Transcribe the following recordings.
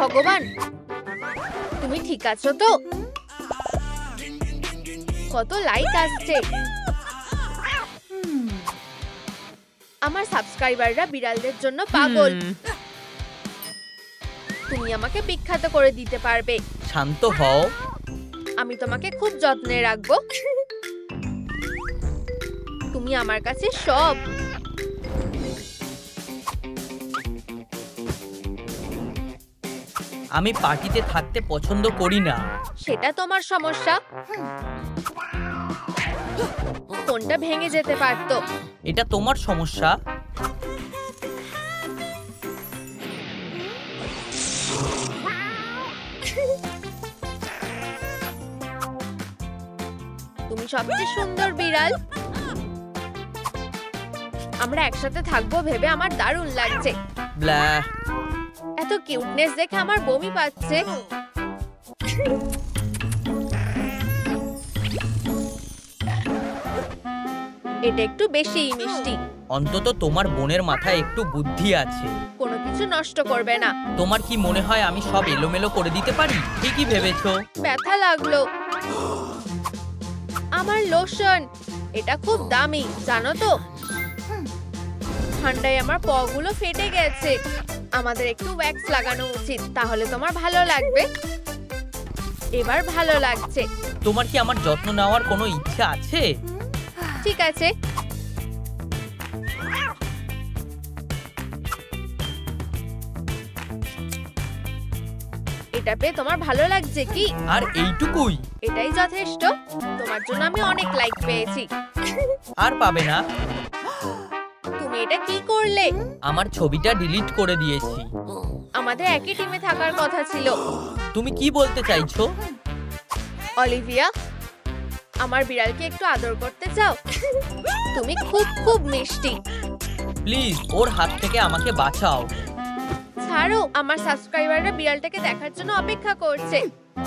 ভগবান, তুমি ঠিক আছো তো? কত লাইক আসছে। আমার সাবস্ক্রাইবাররা বিড়ালদের জন্য পাগল। তুমি আমাকে বিখ্যাত করে দিতে পারবে। শান্ত হও। আমি তোমাকে খুব যত্নে রাখবো। তুমি আমার কাছে সব। আমি পার্টিতে থাকতে পছন্দ করি না। সেটা তোমার সমস্যা। ফোনটা ভেঙে যেতে পারতো। এটা তোমার সমস্যা। তুমি সবচেয়ে সুন্দর বিড়াল। আমরা একসাথে থাকবো ভেবে আমার দারুণ লাগছে। ব্লা। এত কিউটনেস দেখে আমার বমি পাচ্ছে। এটা একটু বেশিই মিষ্টি। অন্তত তোমার বোনের মাথায় একটু বুদ্ধি আছে। কোনো কিছু নষ্ট করবে না। তোমার কি মনে হয় আমি সব এলোমেলো করে দিতে পারি? ঠিকই ভেবেছো। ব্যথা লাগলো। আমার লোশন, এটা খুব দামি জানো তো। ঠান্ডায় আমার পাগুলো ফেটে গেছে। আমাদের একটু ওয়্যাক্স লাগানো উচিত, তাহলে তোমার ভালো লাগবে। এবার ভালো লাগছে। তোমার কি আমার যত্ন নেওয়ার কোনো ইচ্ছা আছে? ঠিক আছে। এটা পেয়ে তোমার ভালো লাগছে কি? আর এইটুকুই? এটাই যথেষ্ট। তোমার জন্য আমি অনেক লাইক পেয়েছি। আর পাবে না। তুমি এটা কি করলে? আমার ছবিটা ডিলিট করে দিয়েছি। আমাদের একই টিমে থাকার কথা ছিল। তুমি কি বলতে চাইছো? অলিভিয়া, আমার বিড়ালকে একটু আদর করতে চাও? তুমি খুব খুব মিষ্টি। প্লিজ ওর হাত থেকে আমাকে বাঁচাও। ছাড়ো, আমার সাবস্ক্রাইবাররা বিড়ালটাকে দেখার জন্য অপেক্ষা করছে।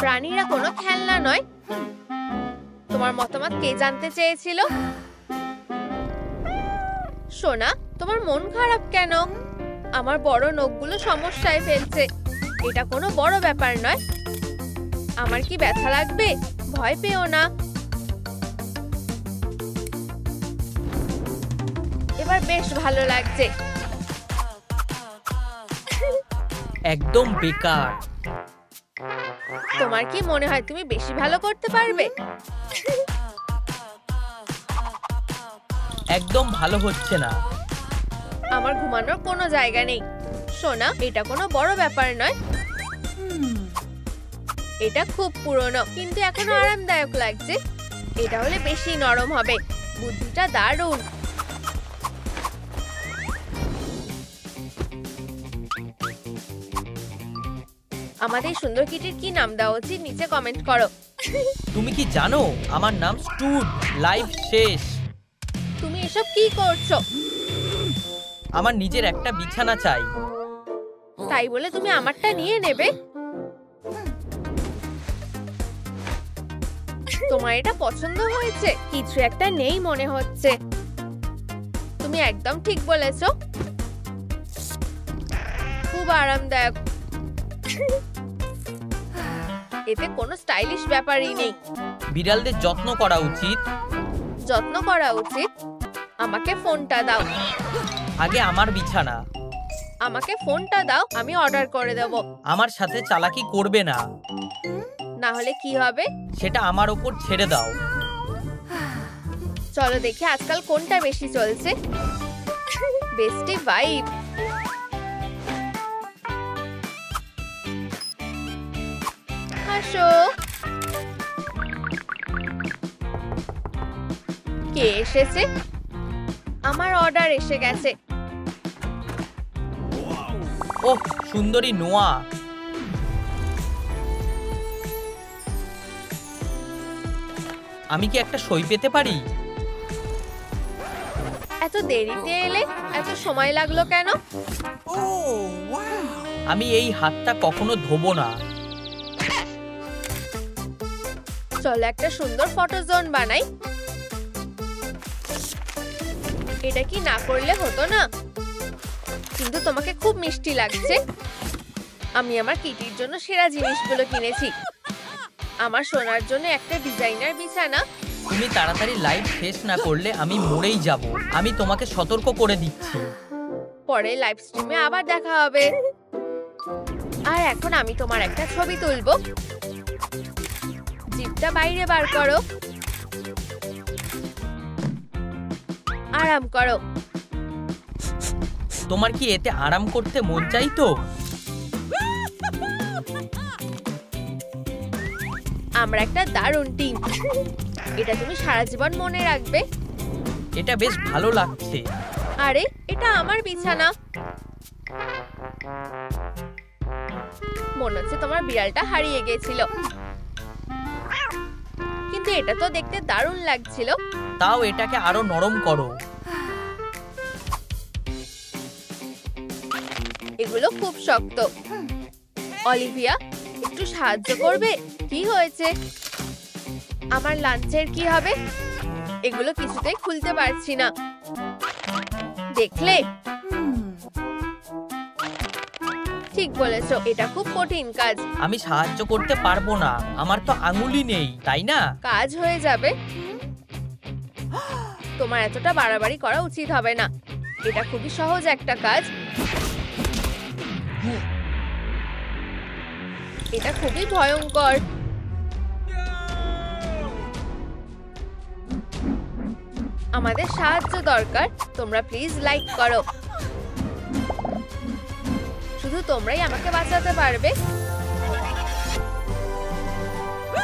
প্রাণীরা কোনো খেলনা নয়। তোমার মতামত কে জানতে চেয়েছিল? সোনা, তোমার মন খারাপ কেন? আমার বড় নখগুলো সমস্যায় ফেলছে। এটা কোনো বড় ব্যাপার নয়। আমার কি ব্যথা লাগবে? ভয় পেও না। এবার বেশ ভালো লাগছে। একদম বেকার। তোমার কি মনে হয় তুমি বেশি ভালো করতে পারবে? একদম ভালো হচ্ছে না। আমার ঘুমানোর কোনো জায়গা নেই। সোনা, এটা কোনো বড় ব্যাপার নয়। এটা খুব পুরনো, কিন্তু এখনো আরামদায়ক লাগছে। এটা হলে বেশি নরম হবে। বুদ্ধিটা দারুণ। আমাদের সুন্দর কিটির কি নাম দেওয়া উচিত নিচে কমেন্ট করো। তুমি কি জানো আমার নাম স্টুড? লাইফ শেষ। তুমি এসব কি করছো? আমার নিজের একটা বিছানা চাই। তাই বলে তুমি আমারটা নিয়ে নেবে? তোমার এটা পছন্দ হয়েছে? কিছু একটা নেই মনে হচ্ছে। তুমি একদম ঠিক বলেছো। খুব আরামদায়ক। এতে কোনো স্টাইলিশ ব্যাপারই নেই। বিড়ালদের যত্ন করা উচিত। যত্ন করা উচিত? আমাকে ফোনটা দাও। আগে আমার বিছানা। আমাকে ফোনটা দাও, আমি অর্ডার করে দেব। আমার সাথে চালাকি করবে না। না হলে কি হবে? সেটা আমার ওপর ছেড়ে দাও। চলো দেখি আজকাল কোনটা বেশি চলছে। বেস্টি ভাইব। হাসো। কে এসেছে? আমার অর্ডার এসে গেছে। ওহ, সুন্দরী নোয়া। আমি কি একটা সই পেতে পারি? এত দেরিতে এলে? এত সময় লাগলো কেন? আমি এই হাতটা কখনো ধোবো না। চলো একটা সুন্দর ফটো জোন বানাই। এটা কি না করলে হতো না? কিন্তু তোমাকে খুব মিষ্টি লাগছে। আমি আমার কিটির জন্য সেরা জিনিসগুলো কিনেছি। আমার সোনার জন্য একটা ডিজাইনার বিছানা। তুমি তাড়াতাড়ি লাইভ শেষ না করলে আমি মরেই যাব। আমি তোমাকে সতর্ক করে দিচ্ছি। পরে লাইভ স্ট্রিমে আবার দেখা হবে। আর এখন আমি তোমার একটা ছবি তুলবো। জিভটা বাইরে বার করো। আরাম করো। তোমার কি এতে আরাম করতে মন চাইতো? আমরা একটা দারুণ টিম। এটা তুমি সারা জীবন মনে রাখবে। এটা বেশ ভালো লাগছে। আরে এটা আমার বিছানা। মনে হচ্ছে তোমার বিড়ালটা হারিয়ে গেছিল, কিন্তু এটা তো দেখতে দারুণ লাগছিল। তাও এটাকে আরো নরম করো। এগুলো খুব শক্ত। অলিভিয়া, একটু সাহায্য করবে? কি হয়েছে? আমার লাঞ্চের কি হবে? এগুলো কিছুতেই খুলতে পারছি না। দেখলে? ঠিক বলেছো, এটা খুব কঠিন কাজ। আমি সাহায্য করতে পারবো না, আমার তো আঙুলই নেই, তাই না? কাজ হয়ে যাবে। তোমার এতটা বাড়াবাড়ি করা উচিত হবে না। এটা খুবই সহজ একটা কাজ। এটা খুবই ভয়ঙ্কর। আমাদের সাহায্য দরকার। তোমরা প্লিজ লাইক করো। শুধু তোমরাই আমাকে বাঁচাতে পারবে।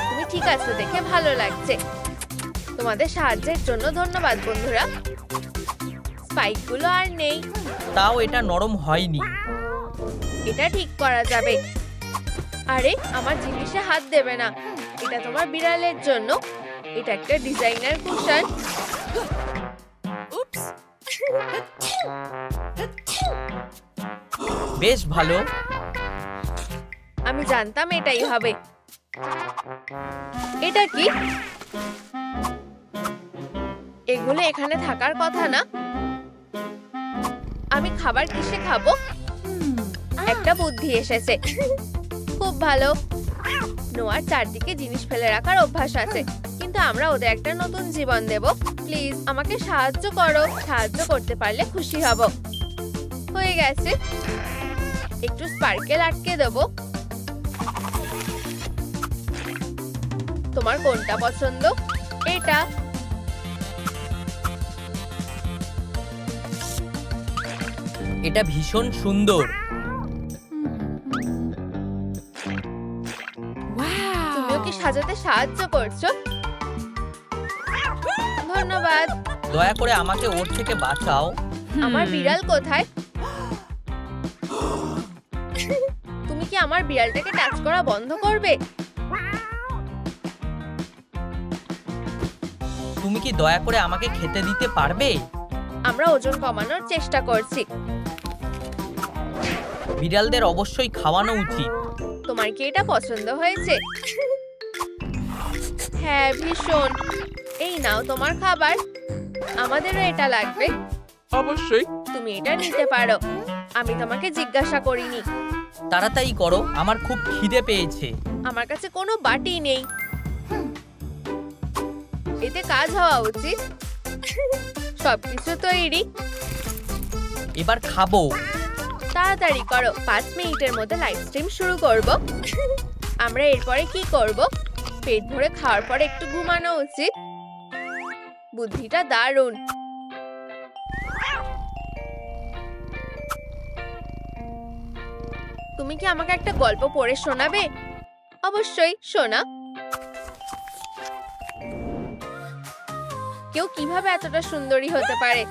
তুমি ঠিক আছো দেখে ভালো লাগছে। তোমাদের সাহায্যের জন্য ধন্যবাদ বন্ধুরা। স্পাইকগুলো আর নেই। তাও এটা নরম হয়নি। এটা ঠিক করা যাবে। আরে আমার জিনিসে হাত দেবে না। এটা তোমার বিড়ালের জন্য। এটা একটা ডিজাইনার কুশন। বেশ ভালো। আমি জানতাম এটাই হবে। এটা কি? এগুলো এখানে থাকার কথা না। আমি খাবার কিসে খাবো? একটা বুদ্ধি এসেছে। খুব ভালো। নোয়ার চারদিকে জিনিস ফেলে রাখার অভ্যাস আছে, কিন্তু আমরা ওদের একটা নতুন জীবন দেব। প্লিজ আমাকে সাহায্য করো। সাহায্য করতে পারলে খুশি হব। হয়ে গেছে। একটু স্পার্কেল আটকে দেবো। তোমার কোনটা পছন্দ? এটা। এটা ভীষণ সুন্দর। তুমিও কি সাজাতে সাহায্য করছো? ধন্যবাদ। দয়া করে আমাকে ওর থেকে বাঁচাও। আমার বিড়াল কোথায়? তুমি কি আমার বিড়ালটাকে টাচ করা বন্ধ করবে? তুমি কি দয়া করে আমাকে খেতে দিতে পারবে? আমরা ওজন কমানোর চেষ্টা করছি। বিড়ালদের অবশ্যই খাওয়ানো উচিত। তোমার কি এটা পছন্দ হয়েছে? হ্যাঁ, ভীষণ। এই নাও তোমার খাবার। আমাদেরও এটা লাগবে। অবশ্যই। তুমি এটা নিতে পারো। আমি তোমাকে জিজ্ঞাসা করিনি। তাড়াতাড়ি করো, আমার খুব খিদে পেয়েছে। আমার কাছে কোনো বাটি নেই। এতে কাজ হওয়া উচিত। সবকিছু তৈরি। এবার খাবো। তাড়াতাড়ি করো, 5 মিনিটের মধ্যে লাইভ স্ট্রিম শুরু করব। আমরা এরপরে কি করব? পেট ভরে খাওয়ার পরে একটু ঘুমানো উচিত। বুদ্ধিটা দারুণ। তুমি কি আমাকে একটা গল্প পড়ে শোনাবে? অবশ্যই, শোনা। কেউ কিভাবে এতটা সুন্দরী হতে পারে?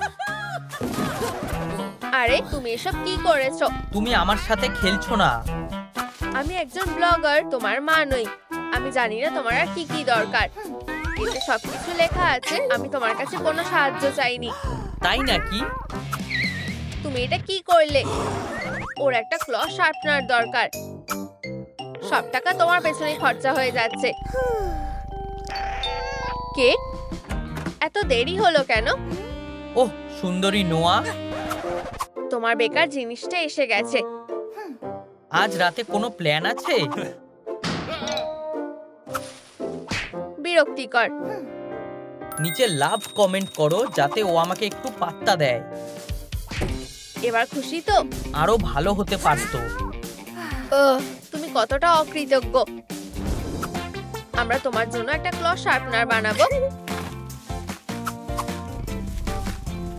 আরে তুমি এসব কি করেছো? তুমি আমার সাথে খেলছো না। আমি একজন ব্লগার, তোমার মা নই। আমি জানি না তোমার আর কি কি দরকার। এতে সবকিছু লেখা আছে। আমি তোমার কাছে কোনো সাহায্য চাইনি। তাই নাকি? তুমি এটা কি করলে? ওর একটা ক্ল শার্পনার দরকার। সব টাকা তোমার পেছনে খরচা হয়ে যাচ্ছে। কে? এত দেরি হলো কেন? ওহ, সুন্দরী নোয়া। তোমার বেকার জিনিসটা এসে গেছে। আজ রাতে কোনো প্ল্যান আছে? বিরক্তিকর। নিচে লাভ কমেন্ট করো যাতে ও আমাকে একটু পাত্তা দেয়। এবার খুশি তো? আরো ভালো হতে পারতো। তুমি কতটা অকৃতজ্ঞ। আমরা তোমার জন্য একটা ক্ল শার্পনার বানাবো।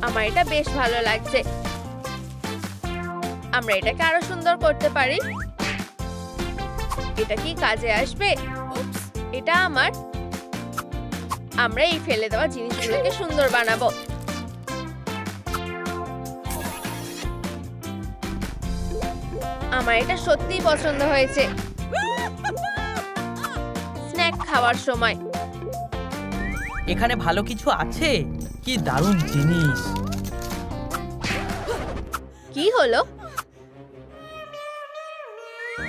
আমার এটা বেশ ভালো লাগছে। আমরা এটাকে আরো সুন্দর করতে পারি। এটা কি কাজে আসবে? এটা আমার। আমরা এই ফেলে দেওয়া জিনিসগুলোকে সুন্দর বানাবো। আমার এটা সত্যিই পছন্দ হয়েছে। স্ন্যাক খাওয়ার সময়। এখানে ভালো কিছু আছে? কি দারুণ জিনিস! কি হলো?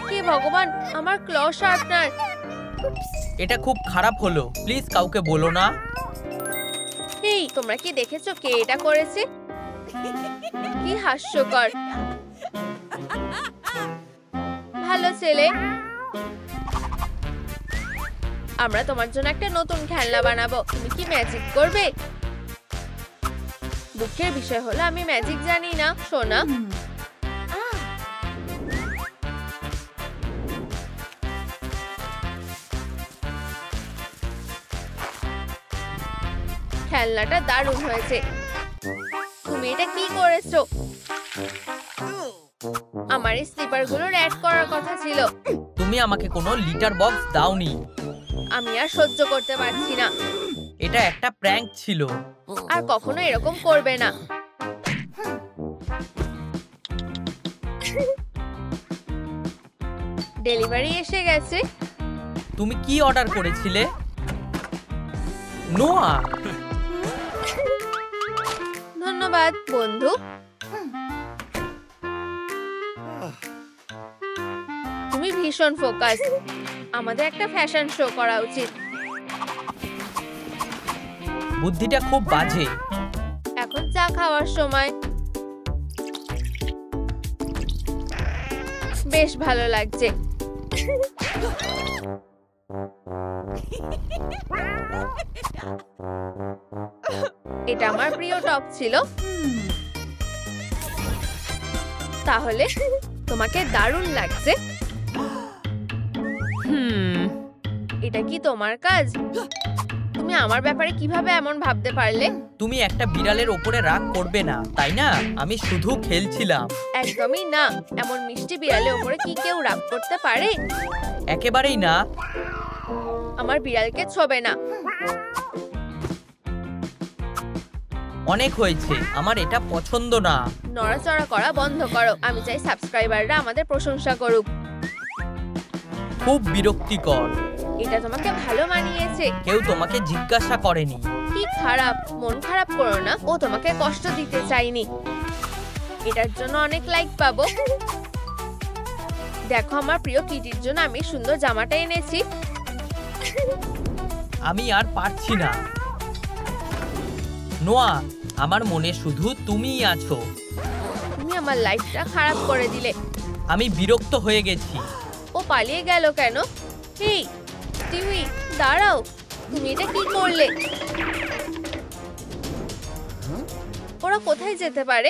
হে ভগবান, আমার ক্ল শার্পনার! এটা খুব খারাপ হলো। প্লিজ কাউকে বলো না। হেই, তোমরা কি দেখেছো কে এটা করেছে? কি হাস্যকর। ভালো ছেলে। আমরা তোমার জন্য একটা নতুন খেলনা বানাবো। তুমি কি ম্যাজিক করবে? দুঃখের বিষয় হলো আমি ম্যাজিক জানি না, সোনা। খেলনাটা দারুণ হয়েছে। তুমি এটা কি করেছো? আমার এই স্লিপারগুলো অ্যাড করার কথা ছিল। তুমি আমাকে কোনো লিটার বক্স দাওনি। আমি আর সহ্য করতে পারছি না। এটা একটা প্র্যাঙ্ক ছিল। আর কখনো এরকম করবে না। ডেলিভারি এসে গেছে। তুমি কি অর্ডার করেছিলে? নোয়া, ধন্যবাদ বন্ধু। তুমি ভীষণ ফোকাস। আমাদের একটা ফ্যাশন শো করা উচিত। বুদ্ধিটা খুব বাজে। এখন চা খাওয়ার সময়। বেশ ভালো লাগছে। এটা আমার প্রিয় টপ ছিল। তাহলে তোমাকে দারুণ লাগছে। এটা কি তোমার কাজ? তুমি আমার ব্যাপারে কিভাবে এমন ভাবতে পারলে? তুমি একটা বিড়ালের ওপরে রাগ করবে না, তাই না? আমি শুধু খেলছিলাম। একদমই না। এমন মিষ্টি বিড়ালের ওপরে কি কেউ রাগ করতে পারে? একেবারেই না। আমার বিড়ালকে ছোবে না। অনেক হয়েছে। আমার এটা পছন্দ না। নড়াচড়া করা বন্ধ করো। আমি চাই সাবস্ক্রাইবাররা আমাদের প্রশংসা করুক। খুব বিরক্তিকর। এটা তোমাকে ভালো মানিয়েছে। কেউ তোমাকে জিজ্ঞাসা করেনি। কি খারাপ। মন খারাপ করো না। ও তোমাকে কষ্ট দিতে চাইনি। এটার জন্য অনেক লাইক পাবো। দেখো, আমার প্রিয় কিটির জন্য আমি সুন্দর জামাটা এনেছি। আমি আর পারছি না। নোয়া, আমার মনে শুধু তুমিই আছো। তুমি আমার লাইফটা খারাপ করে দিলে। আমি বিরক্ত হয়ে গেছি। ও পালিয়ে গেল কেন? হেই স্টিভি, দাঁড়াও। তুমি এটা কি করলে? ওরা কোথায় যেতে পারে?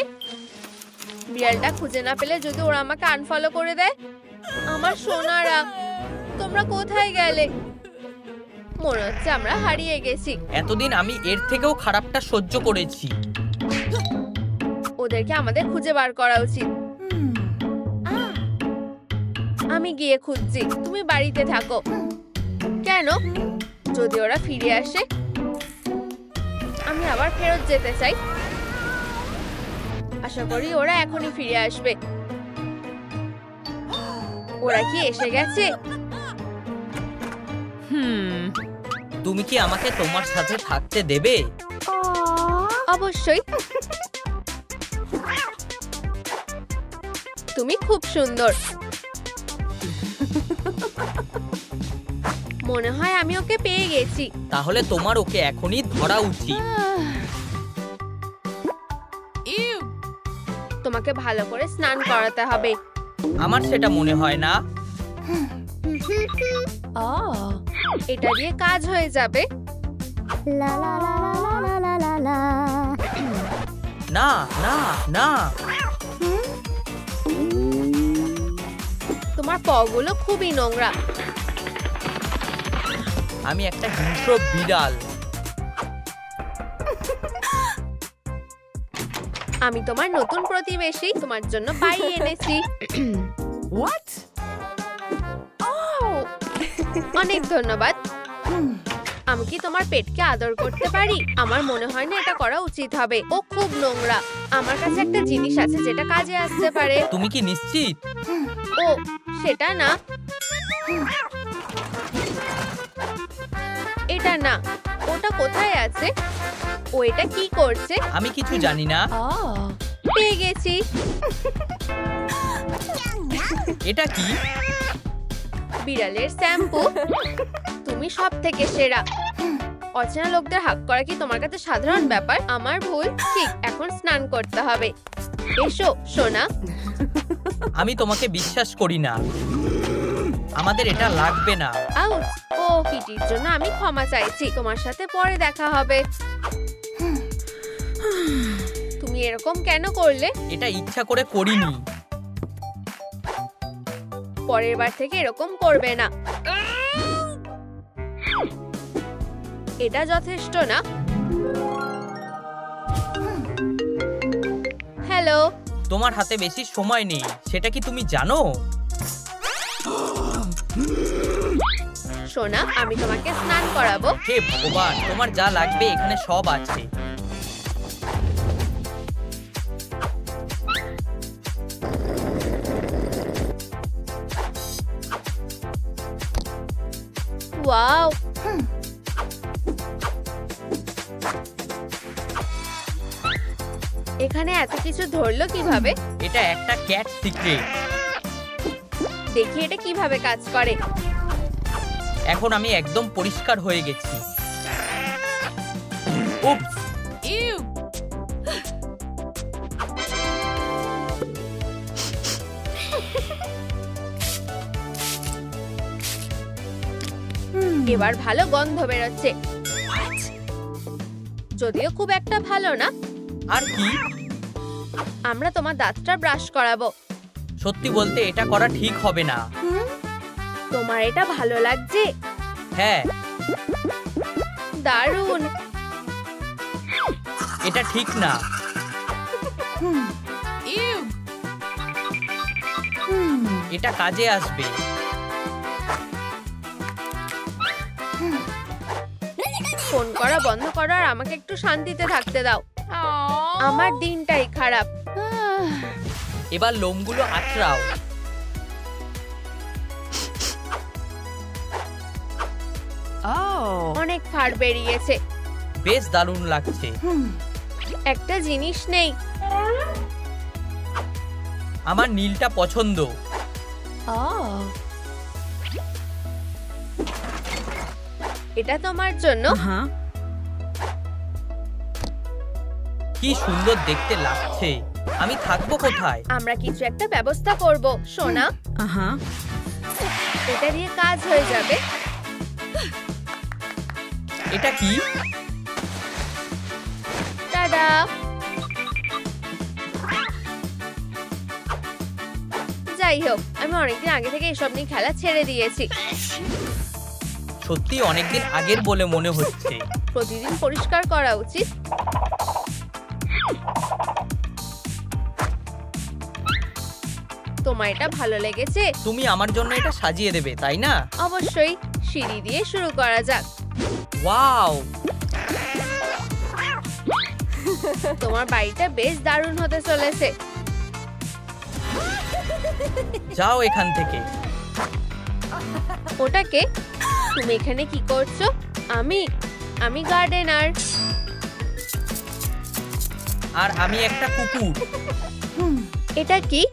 বিড়ালটা খুঁজে না পেলে যদি ওরা আমাকে আনফলো করে দেয়? আমার সোনারা, তোমরা কোথায় গেলে? মনে হচ্ছে আমরা হারিয়ে গেছি। এতদিন আমি এর থেকেও খারাপটা সহ্য করেছি। ওদেরকে আমাদের খুঁজে বার করা উচিত। আমি গিয়ে খুঁজছি, তুমি বাড়িতে থাকো। কেন? যদি ওরা ফিরে আসে? আমি আবার ফেরত যেতে চাই। আশা করি ওরা এখনই ফিরে আসবে। ওরা কি এসে গেছে? তুমি কি আমাকে তোমার সাথে থাকতে দেবে? অবশ্যই। তুমি খুব সুন্দর। মনে হয় আমি ওকে পেয়ে গেছি। তাহলে তোমার ওকে এখনই ধরা উচিত। তোমাকে ভালো করে স্নান করাতে হবে। আমার সেটা মনে হয় না। এটা দিয়ে কাজ হয়ে যাবে। না না না, তোমার পগুলো খুবই নোংরা। আমি একটা হিংস্র বিড়াল। আমি তোমার নতুন প্রতিবেশী, তোমার জন্য পাই এনেছি। অনেক ধন্যবাদ। আমি কি তোমার পেটকে আদর করতে পারি? আমার মনে হয় না এটা করা উচিত হবে। ও খুব নোংরা। আমার কাছে একটা জিনিস আছে যেটা কাজে আসতে পারে। তুমি কি নিশ্চিত? ও সেটা না, এটা না। ওটা কোথায় আছে? ও এটা কি করছে? আমি কিছু জানি না। পেয়ে গেছি। এটা কি? বিড়ালের শ্যাম্পু। তুমি সব থেকে সেরা। অচেনা লোকদের হাক করা কি তোমার কাছে সাধারণ ব্যাপার? আমার ভুল। ঠিক, এখন স্নান করতে হবে। এসো সোনা। আমি তোমাকে বিশ্বাস করি না। আমাদের এটা লাগবে না। আউচ! ও কিটির জন্য আমি ক্ষমা চাইছি। তোমার সাথে পরে দেখা হবে। তুমি এরকম কেন করলে? এটা ইচ্ছা করে করিনি। পরের বার থেকে এরকম করবে না। এটা যথেষ্ট না। হ্যালো। তোমার হাতে বেশি সময় নেই, সেটা কি তুমি জানো? সোনা, আমি তোমাকে স্নান করাবো। হে ভগবান, তোমার যা লাগবে এখানে সব আছে। ওয়াও! এখানে এত কিছু ধরলো কিভাবে? এটা একটা ক্যাট সিক্রেট। দেখি এটা কিভাবে কাজ করে। এখন আমি একদম পরিষ্কার হয়ে গেছি। উপস! এবার ভালো গন্ধ বেরোচ্ছে। যদিও খুব একটা ভালো না। আর কি? আমরা তোমার দাঁতটা ব্রাশ করাবো। সত্যি বলতে এটা করা ঠিক হবে না। তোমার এটা ভালো লাগছে? হ্যাঁ। দারুণ। এটা ঠিক না। এটা কাজে আসবে। ফোন করা বন্ধ করো আর আমাকে একটু শান্তিতে থাকতে দাও। আমার দিনটাই খারাপ। এবার লোমগুলো আঁচড়াও। অনেক ফাড় বেরিয়েছে। বেশ দারুণ লাগছে। একটা জিনিস নেই। আমার নীলটা পছন্দ। এটা তোমার জন্য। কি সুন্দর দেখতে লাগছে। আমি থাকবো কোথায়? আমরা কিছু একটা ব্যবস্থা করব সোনা। এটা দিয়ে কাজ হয়ে যাবে। এটা কি? টাডা! যাই হোক, আমি অনেকদিন আগে থেকে এসব নিয়ে খেলা ছেড়ে দিয়েছি। সত্যি অনেকদিন আগের বলে মনে হচ্ছে। প্রতিদিন পরিষ্কার করা উচিত। তোমার এটা ভালো লেগেছে? তুমি আমার জন্য এটা সাজিয়ে দেবে, তাই না? অবশ্যই। সিঁড়ি দিয়ে শুরু করা যাক। ওয়াও! তোমার বাড়িটা বেশ দারুণ হতে চলেছে। যাও এখান থেকে। ওটাকে? তুমি এখানে কি করছো? আমি গার্ডেনার। আর আমি একটা কুকুর। এটা কি?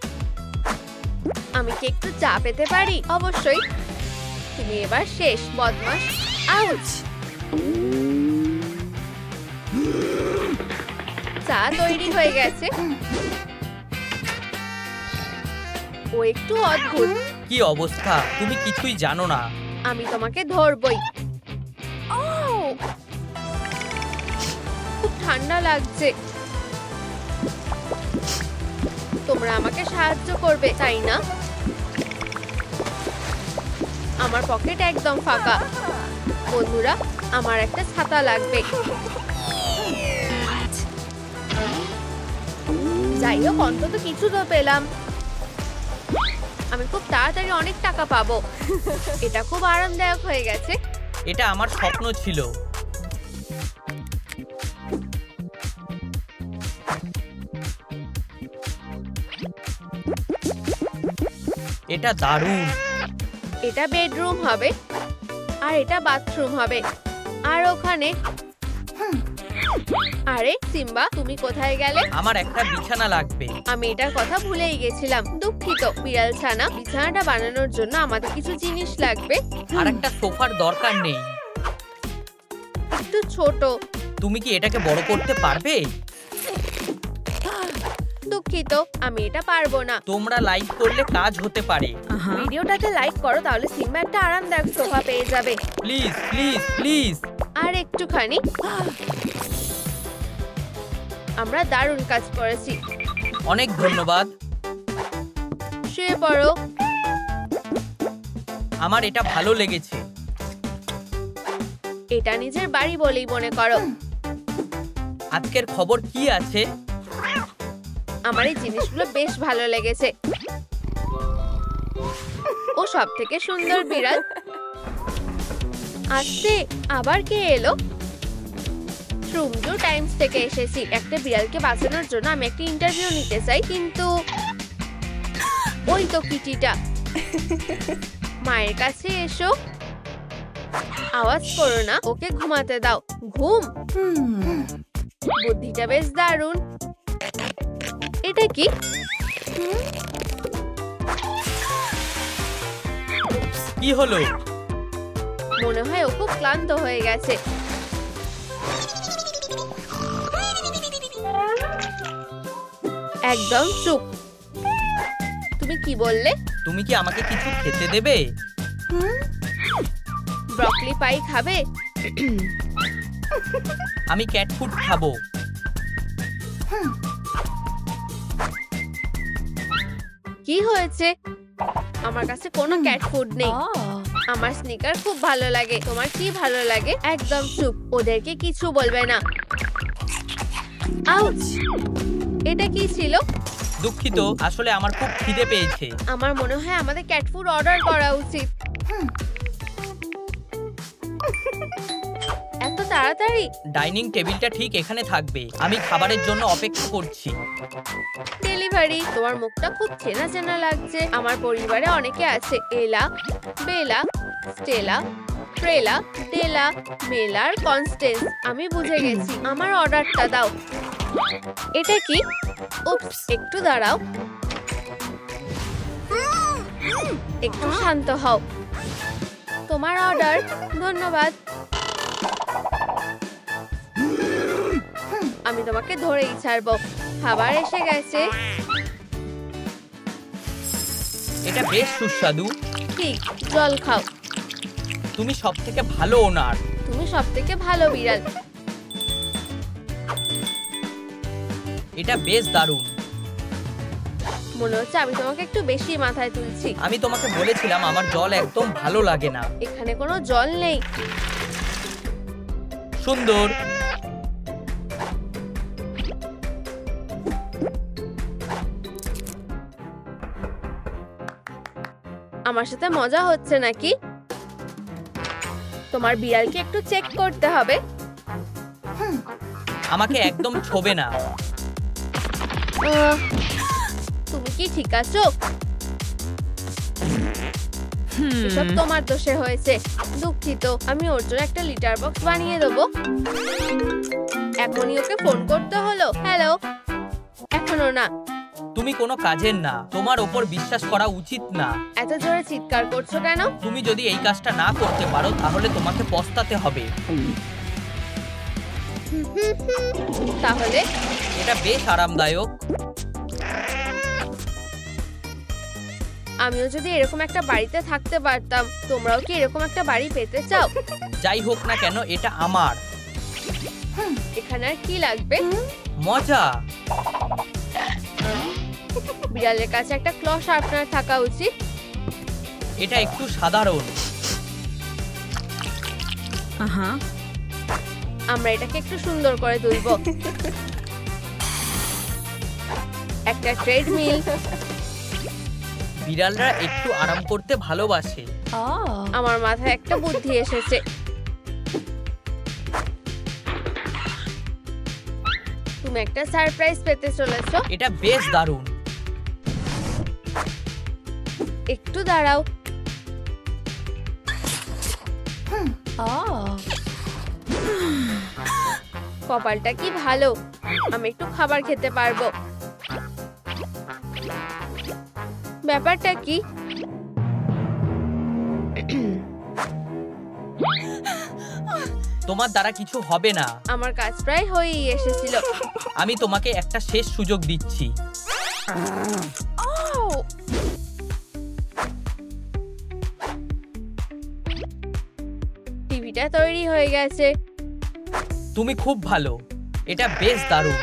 আমি কি একটু চা পেতে পারি? অবশ্যই। তুমি এবার শেষ, বদমাশ। আউচ! চা তৈরি হয়ে গেছে। ও একটু অদ্ভুত। কি অবস্থা, তুমি কিছুই জানো না। আমি তোমাকে ধরবই। খুব ঠান্ডা লাগছে। তোমরা আমাকে সাহায্য করবে, তাই না? আমার পকেট একদম ফাঁকা। বন্ধুরা, আমার একটা ছাতা লাগবে। যাই হোক, অন্তত কিছু তো পেলাম। আমি খুব তাড়াতাড়ি অনেক টাকা পাবো। এটা খুব আরামদায়ক হয়ে গেছে। এটা আমার স্বপ্ন ছিল। এটা দারুণ। এটা বেডরুম হবে, আর এটা বাথরুম হবে, আর ওখানে। আরে সিম্বা, তুমি কোথায় গেলে? আমার একটা বিছানা লাগবে। আমি এটার কথা ভুলেই গেছিলাম, দুঃখিত। বিড়াল ছানা, বিছানাটা বানানোর জন্য আমাদের কিছু জিনিস লাগবে। আর একটা সোফার দরকার নেই। একটু ছোট। তুমি কি এটাকে বড় করতে পারবে? দুঃখিত, আমি এটা পারবো না। তোমরা লাইক করলে কাজ হতে পারে। ভিডিওটাকে লাইক করো, তাহলে সিম্বা একটা আরামদায়ক সোফা পেয়ে যাবে। Please please please. আর একটুখানি। আমরা দারুণ কাজ করেছি। অনেক ধন্যবাদ। শুয়ে পড়ো। আমার এটা ভালো লেগেছে। এটা নিজের বাড়ি বলেই মনে করো। আজকের খবর কি আছে? আমার এই জিনিসগুলো বেশ ভালো লেগেছে। ও সব থেকে সুন্দর বিড়াল। আসছে, আবার কে এলো? ট্রুমজু টাইমস থেকে এসেছি। একটা বিড়ালকে বাঁচানোর জন্য আমি একটা ইন্টারভিউ নিতে চাই, কিন্তু ওই তো কিটিটা। মায়ের কাছে এসো। আওয়াজ করো না, ওকে ঘুমাতে দাও। ঘুম। বুদ্ধিটা বেশ দারুণ। এটা কি? কি হলো? মনে হয় ও খুব ক্লান্ত হয়ে গেছে। একদম চুপ। তুমি কি বললে? তুমি কি আমাকে কিছু খেতে দেবে? ব্রকলি পাই খাবে? আমি ক্যাট ফুড খাবো। কি হয়েছে? আমার কাছে কোনো ক্যাট ফুড নেই। আমার স্নিকার খুব ভালো লাগে। তোমার কি ভালো লাগে? একদম চুপ, ওদেরকে কিছু বলবে না। আউচ! এটা কি ছিল? দুঃখিত, আসলে আমার খুব খিদে পেয়েছে। আমার মনে হয় আমাদের ক্যাট ফুড অর্ডার করা উচিত। এত তাড়াতাড়ি? ডাইনিং টেবিলটা ঠিক এখানে থাকবে। আমি খাবারের জন্য অপেক্ষা করছি। ডেলিভারি। তোমার মুখটা খুব চেনা চেনা লাগছে। আমার পরিবারে অনেকে আছে। এলা, বেলা, স্টেলা, প্রেলা, ডেলা, মেলার, কনস্টেন্স। আমি বুঝে গেছি। আমার অর্ডারটা দাও। এটা কি? উপস, একটু দাঁড়াও। একটু শান্ত হও। তোমার অর্ডার। ধন্যবাদ। আমি তোমাকে ধরেই ছাড়বো। খাবার এসে গেছে। এটা বেশ সুস্বাদু। ঠিক, জল খাও। তুমি সব থেকে ভালো ওনার। তুমি সব থেকে ভালো বিড়াল। এটা বেশ দারুণ। মনে হচ্ছে আমি তোমাকে একটু বেশি মাথায় তুলছি। আমি তোমাকে বলেছিলাম আমার জল একদম ভালো লাগে না। এখানে কোনো জল নেই। সুন্দর। আমার সাথে মজা হচ্ছে নাকি? তোমার বিড়ালকে একটু চেক করতে হবে। আমাকে একদম ছোবে না। তুমি কি ঠিক আছো? এসব তোমার দোষে হয়েছে। দুঃখিত। আমি ওর জন্য একটা লিটার বক্স বানিয়ে দেবো। এখনই ওকে ফোন করতে হলো। হ্যালো। এখনো না। তুমি কোনো কাজের না। তোমার ওপর বিশ্বাস করা উচিত না। এত জোরে চিৎকার করছো কেন? তুমি যদি এই কাজটা না করতে পারো তাহলে তোমাকে পস্তাতে হবে। তাহলে? এটা বেশ আরামদায়ক। আমিও যদি এরকম একটা বাড়িতে থাকতে পারতাম। তোমরাও কি এরকম একটা বাড়ি পেতে চাও? যাই হোক না কেন, এটা আমার। এখানে আর কি লাগবে? মজা। বিড়ালের কাছে একটা ক্ল শার্পনার থাকা উচিত। এটা একটু সাধারণ। আমরা এটাকে একটু সুন্দর করে তুলবো। একটা ট্রেডমিল। বিড়ালরা একটু আরাম করতে ভালোবাসে। আমার মাথায় একটা বুদ্ধি এসেছে। তুমি একটা সারপ্রাইজ পেতে চলেছো। এটা বেশ দারুণ। একটু দাঁড়াও। কপালটা কি ভালো, আমি একটু খাবার খেতে পারবো। ব্যাপারটা কি? তোমার দ্বারা কিছু হবে না। আমার কাজ প্রায় হয়েই এসেছিল। আমি তোমাকে একটা শেষ সুযোগ দিচ্ছি। টিভিটা তৈরি হয়ে গেছে। তুমি খুব ভালো। এটা বেশ দারুণ।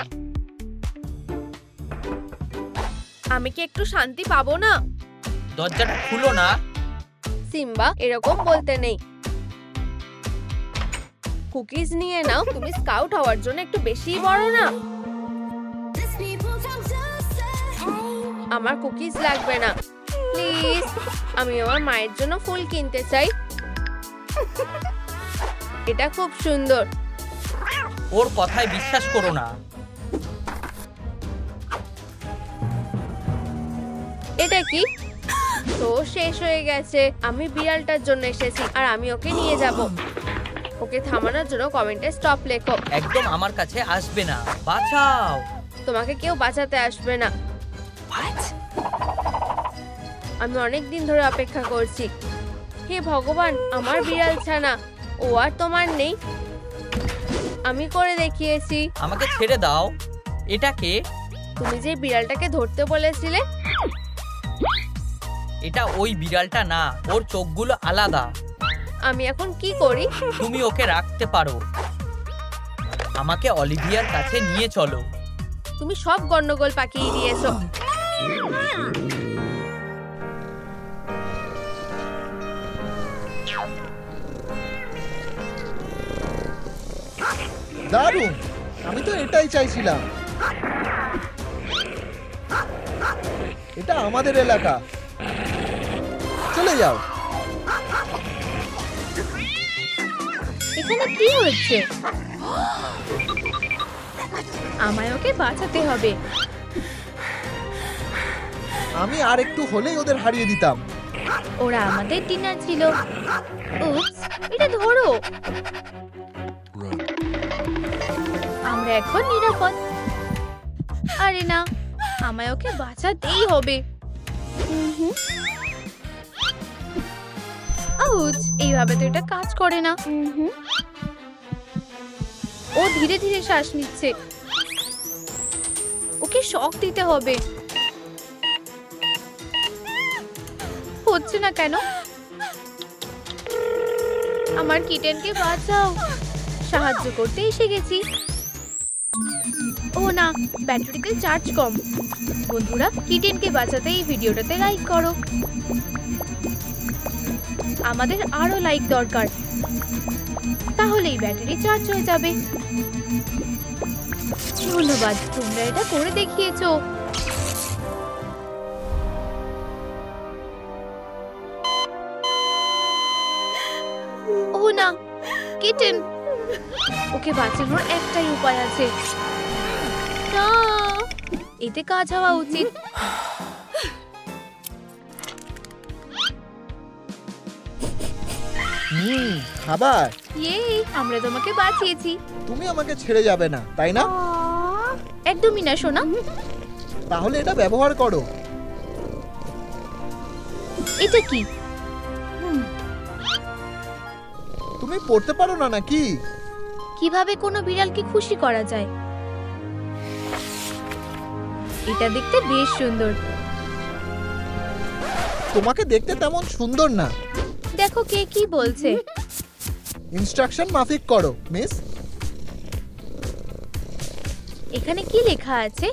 আমি কি একটু শান্তি পাবো না? দরজাটা খুলো না। সিম্বা, এরকম বলতে নেই। কুকিজ নিয়ে নাও। তুমি স্কাউট হওয়ার জন্য একটু বেশিই বড় না? আমার কুকিজ লাগবে না, প্লিজ। আমি আমার মায়ের জন্য ফুল কিনতে চাই। এটা খুব সুন্দর। ওর কথায় বিশ্বাস করো না। এটা কি? তো শেষ হয়ে গেছে। আমি বিড়ালটার জন্য এসেছি আর আমি ওকে নিয়ে যাব। ওকে থামানোর জন্য কমেন্টে স্টপ লেখো। একদম আমার কাছে আসবে না। বাঁচাও। তোমাকে কেউ বাঁচাতে আসবে না। আমি অনেক দিন ধরে অপেক্ষা করছি। হে ভগবান, আমার বিড়াল ছানা। ও আর তোমার নেই। আমি করে দেখিয়েছি। আমাকে ছেড়ে দাও। এটা কে? তুমি যে বিড়ালটাকে ধরতে বলেছিলে। এটা ওই বিড়ালটা না, ওর চোখগুলো আলাদা। আমি এখন কি করি? তুমি ওকে রাখতে পারো। আমাকে অলিভিয়ার কাছে নিয়ে চলো। তুমি সব গন্ডগোল পাকিয়ে দিয়েছো। দারুণ, আমি তো এটাই চাইছিলাম। এটা আমাদের এলাকা, চলে যাও। এখানে কি হচ্ছে? আমায় ওকে বাঁচাতে হবে। আমি আর একটু হলেই ওদের হারিয়ে দিতাম। ওরা আমাদের ডিনার ছিল। উপস, এটা ধরো। আমরা এখন নিরাপদ। আরে না, আমায় ওকে বাঁচাতেই হবে। আউচ, এইভাবে তো এটা কাজ করে না। ও ধীরে ধীরে শ্বাস নিচ্ছে। ওকে শক দিতে হবে। হচ্ছে না কেন? আমার কিটেনকে বাঁচাও। সাহায্য করতে এসে গেছি। ও না, ব্যাটারিতে চার্জ কম। বন্ধুরা, কিটেনকে বাঁচাতে এই ভিডিওটাতে লাইক করো। আমাদের আরো লাইক দরকার, তাহলেই ব্যাটারি চার্জ হয়ে যাবে। ধন্যবাদ, তোমরা এটা করে দেখিয়েছো। ও না, কিটেন। ওকে বাঁচানোর একটাই উপায় আছে। না, এতে কাজ হওয়া উচিত। খাবার। ইয়ে, আমরা তোমাকে বাঁচিয়েছি। তুমি আমাকে ছেড়ে যাবে না, তাই না? একদমই না সোনা। তাহলে এটা ব্যবহার করো। এটা কি? তুমি পড়তে পারো না নাকি? কিভাবে কোনো বিড়ালকে খুশি করা যায়? এটা দেখতে বেশ সুন্দর। তোমাকে দেখতে তেমন সুন্দর না। দেখো কে কি বলছে। ইনস্ট্রাকশন মাফিক করো মিস। এখানে কি লেখা আছে?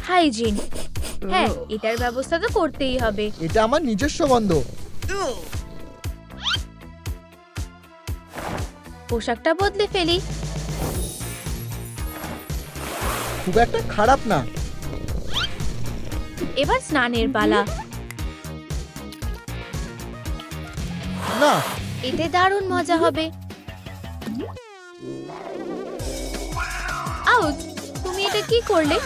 হাইজিন। হ্যাঁ, এটার ব্যবস্থা তো করতেই হবে। এটা আমার নিজস্ব গন্ধ। পোশাকটা বদলে ফেলি। খুব একটা খারাপ না। এবার স্নানের পালা। না, এতে দারুণ মজা হবে। আউট! তুমি এটা কি করলে?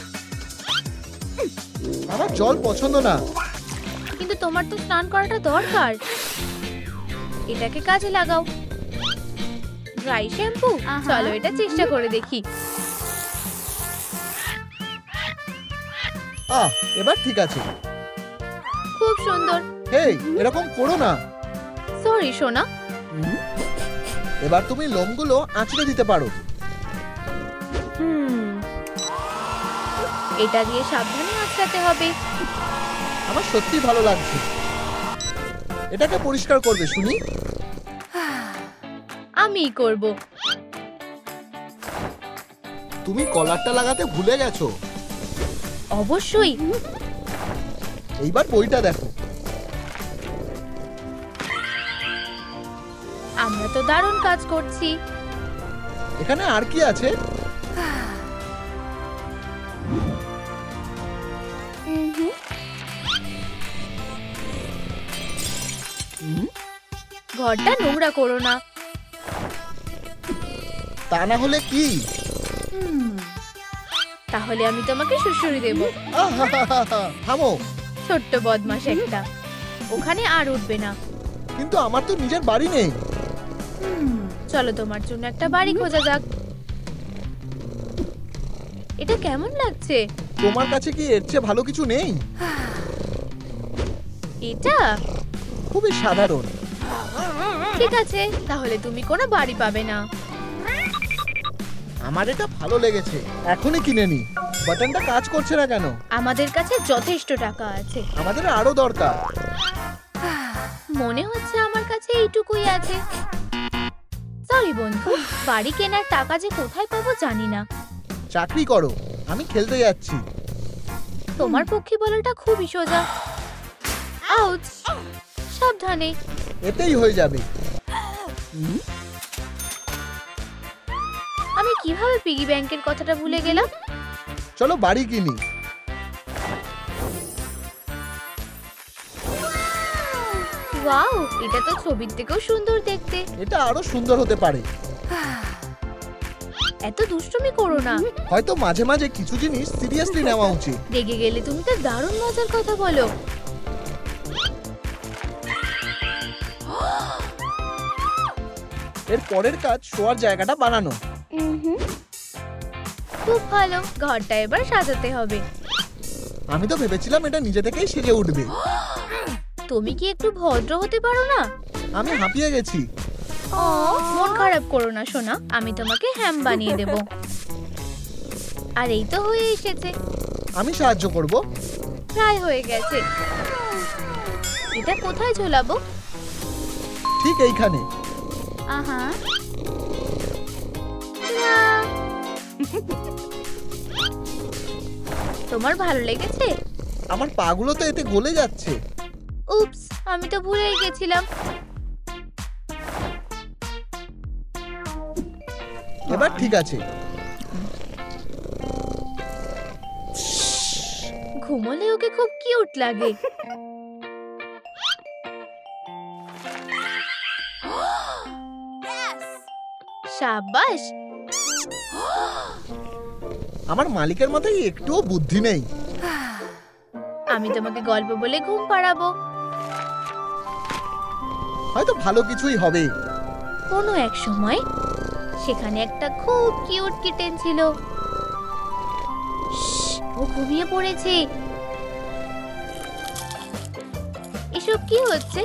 আমার জল পছন্দ না। কিন্তু তোমার তো স্নান করাটা দরকার। এটাকে কাজে লাগাও। Dry shampoo. চলো এটা চেষ্টা করে দেখি। এবার ঠিক আছে। খুব সুন্দর। হেই, এরকম করো না। সরি সোনা। এবার তুমি লোমগুলো আঁচড়ে দিতে পারো। এটা দিয়ে সাবধানে আঁচড়াতে হবে। আমার সত্যি ভালো লাগছে। এটাকে পরিষ্কার করবে শুনি। আমিই করব। তুমি কলারটা লাগাতে ভুলে গেছো। অবশ্যই। এইবার বইটা দেখো। আমরা তো দারুণ কাজ করছি। এখানে আর কি আছে? ঘরটা নোংরা করো না। তা না হলে কি? তাহলে আমি তোমাকে শুশুরি দেব। থামো। ছোট্ট বদমাশ একটা। ওখানে আর উঠবে না। কিন্তু আমার তো নিজের বাড়ি নেই। চলো তোমার জন্য একটা বাড়ি খোঁজা যাক। এটা কেমন লাগছে? তোমার কাছে কি এর চেয়ে ভালো কিছু নেই? এটা খুবই সাধারণ। ঠিক আছে, তাহলে তুমি কোনো বাড়ি পাবে না। আমার এটা ভালো লেগেছে, এখনই কিনে নি। বাটনটা কাজ করছে না কেন? আমাদের কাছে যথেষ্ট টাকা আছে। আমাদের আরো দরকার। মনে হচ্ছে আমার কাছে এইটুকুই আছে। সরি বন্ধু, বাড়ি কেনার টাকা যে কোথায় পাবো জানি না। চাকরি করো, আমি খেলতে যাচ্ছি। তোমার পক্ষে বলাটা খুবই সোজা। আউট! সাবধানে। এতেই হয়ে যাবে। আমি কিভাবে পিগি ব্যাংকের কথাটা ভুলে গেলাম? চলো বাড়ি কিনি। ওয়াও, এটা তো ছবির থেকেও সুন্দর দেখতে। এটা আরো সুন্দর হতে পারে। এত দুষ্টুমি করো না। হয়তো মাঝে মাঝে কিছু জিনিস সিরিয়াসলি নেওয়া উচিত। রেগে গেলে তুমি তো দারুণ মজার কথা বলো। এর পরের কাজ শোয়ার জায়গাটা বানানো। খুব ভালো, ঘরটা এবার সাজাতে হবে। আমি তো ভেবেছিলাম এটা নিজে থেকেই সেজে উঠবে। তুমি কি একটু ভদ্র হতে পারো না? আমি হাঁপিয়ে গেছি। মন খারাপ করো না সোনা, আমি তোমাকে হ্যাম বানিয়ে দেব। আর এই তো হয়ে এসেছে। আমি সাহায্য করব। প্রায় হয়ে গেছে। এটা কোথায় ঝোলাবো? ঠিক এইখানে। আহা, তোমার ভালো লেগেছে? আমার পাগুলো তো এতে গলে যাচ্ছে। উপস, আমি তো ভুলেই গেছিলাম। এবার ঠিক আছে। ঘুমোলে ওকে খুব কিউট লাগে। সাবাস। আমার মালিকের মতোই একটুও বুদ্ধি নেই। আমি তোমাকে গল্প বলে ঘুম পাড়াবো। হয়তো ভালো কিছুই হবে। কোনো এক সময় সেখানে একটা খুব কিউট কিটেন ছিল। ও ঘুমিয়ে পড়েছে। এসব কি হচ্ছে?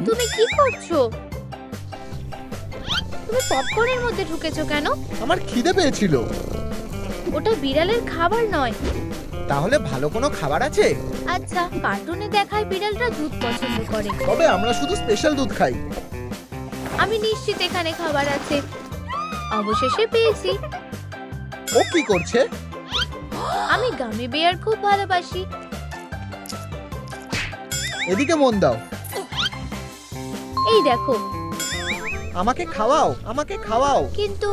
তুমি কি করছো? তুমি পপকর্নের মধ্যে ঢুকেছো কেন? আমার খিদে পেয়েছিল। ওটা বিড়ালের খাবার নয়। তাহলে ভালো কোনো খাবার আছে? আচ্ছা, কার্টুনে দেখায় বিড়ালরা দুধ পছন্দ করে। তবে আমরা শুধু স্পেশাল দুধ খাই। আমি নিশ্চিত এখানে খাবার আছে। অবশেষে পেয়েছি। ও কি করছে? আমি গামি বিয়ার খুব ভালোবাসি। এদিকে মন দাও। এই দেখো। আমাকে খাওয়াও, আমাকে খাওয়াও, কিন্তু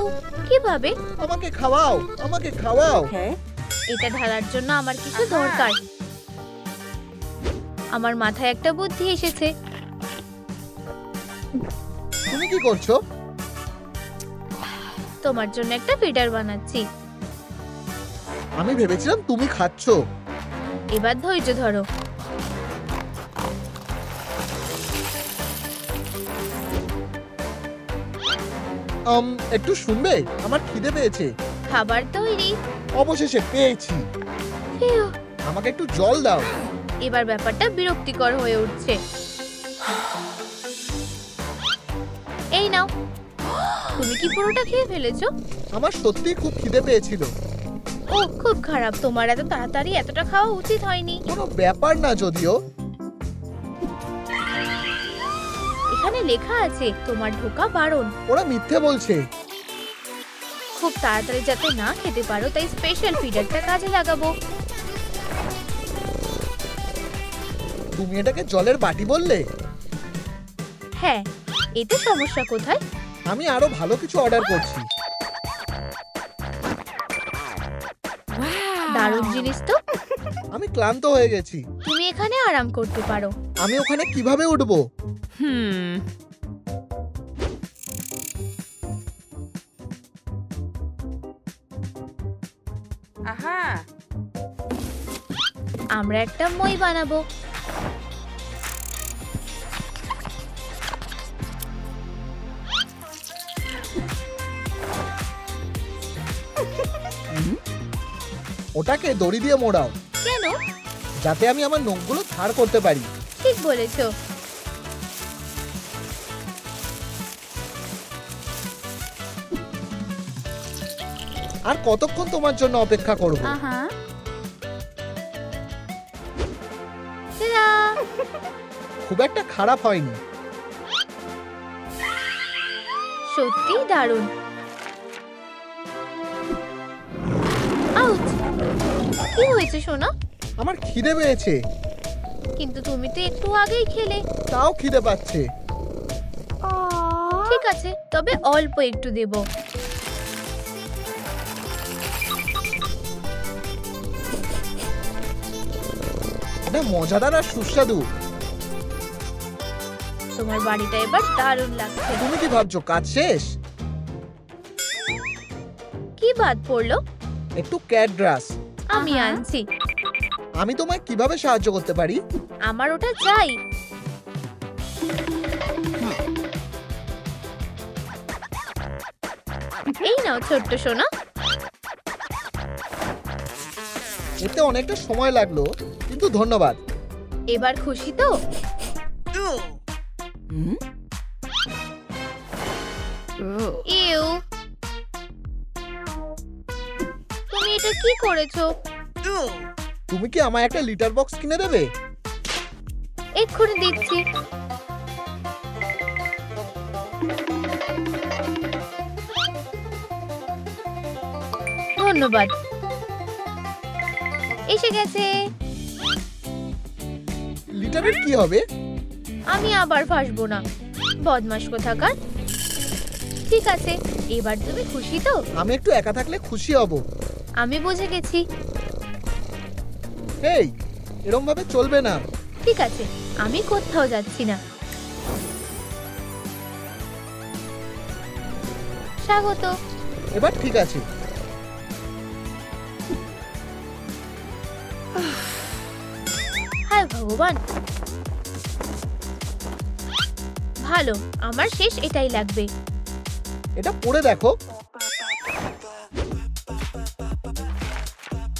কিভাবে? আমাকে খাওয়াও, আমাকে খাওয়াও। এটা ঢালার জন্য আমার কিছু দরকার। আমার মাথায় একটা বুদ্ধি এসেছে। তুমি কি করছো? তোমার জন্য একটা ফিডার বানাচ্ছি। আমি ভেবেছিলাম তুমি খাচ্ছ। এবার ধৈর্য ধরো। একটু শুনবে? আমার খিদে পেয়েছে। খাবার তৈরি। অবশেষে পেয়েছি। ফিউ, আমাকে একটু জল দাও। এবার ব্যাপারটা বিরক্তিকর হয়ে উঠছে। এই নাও। তুমি কি পুরোটা খেয়ে ফেলেছো? আমার সত্যিই খুব খিদে পেয়েছিল। ও খুব খারাপ, তোমার এত তাড়াতাড়ি এতটা খাওয়া উচিত হয়নি। কোনো ব্যাপার না যদিও। এখানে লেখা আছে তোমার ঢোকা বারণ। ওরা মিথ্যে বলছে। খুব তাড়াতাড়ি যাতে না খেতে পারো তাই স্পেশাল ফিডারটা কাজে লাগাবো। তুমি এটাকে জলের বাটি বললে? হ্যাঁ, এতে সমস্যা কোথায়? আমি আরো ভালো কিছু অর্ডার করছি। দারুণ জিনিস তো। আমি ক্লান্ত হয়ে গেছি। তুমি এখানে আরাম করতে পারো। আমি ওখানে কিভাবে উঠবো? আমরা একটা মই বানাবো। ওটাকে দড়ি দিয়ে মোড়াও, কেন? যাতে আমি আমার নখগুলো ধার করতে পারি। ঠিক বলেছো। আর কতক্ষণ তোমার জন্য অপেক্ষা করব? আহা। টাডা! খুব একটা খারাপ হয়নি। সত্যি দারুণ। আউচ! কি হয়েছে সোনা? আমার খিদে পেয়েছে। কিন্তু তুমি তো একটু আগেই খেলে। তাও খিদে পাচ্ছে। ঠিক আছে, তবে অল্প একটু দেব। এটা মজাদার আর সুস্বাদু। তোমার বাড়িটা এবার দারুণ লাগছে। তুমি কি ভাবছো কাজ শেষ? কি বাদ পড়লো? একটু ক্যাট গ্রাস। আমি আনছি। আমি তোমায় কিভাবে সাহায্য করতে পারি? আমার ওটা চাই। এই নাও ছোট্ট সোনা। এতে অনেকটা সময় লাগলো, কিন্তু ধন্যবাদ। এবার খুশি তো? ইউ, তুমি এটা কি করেছো? তুমি কি আমায় একটা লিটার বক্স কিনে দেবে? এক্ষুনি দিচ্ছি। ধন্যবাদ। এসে গেছে। লিটারের কি হবে? আমি আবার ফাঁসবো না, বদমাশ কোথাকার। ঠিক আছে, এবার তুমি খুশি তো? আমি একটু একা থাকলে খুশি হব। আমি বুঝে গেছি। এই, এরম ভাবে চলবে না। ঠিক আছে, আমি কোথাও যাচ্ছি না। স্বাগত। এবার ঠিক আছে। হায় ভগবান। ভালো, আমার শেষ এটাই লাগবে। এটা পড়ে দেখো।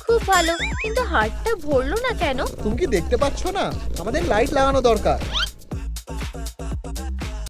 খুব ভালো, কিন্তু হাড়টা ভরলো না কেন? তুমি কি দেখতে পাচ্ছ না? আমাদের লাইট লাগানো দরকার।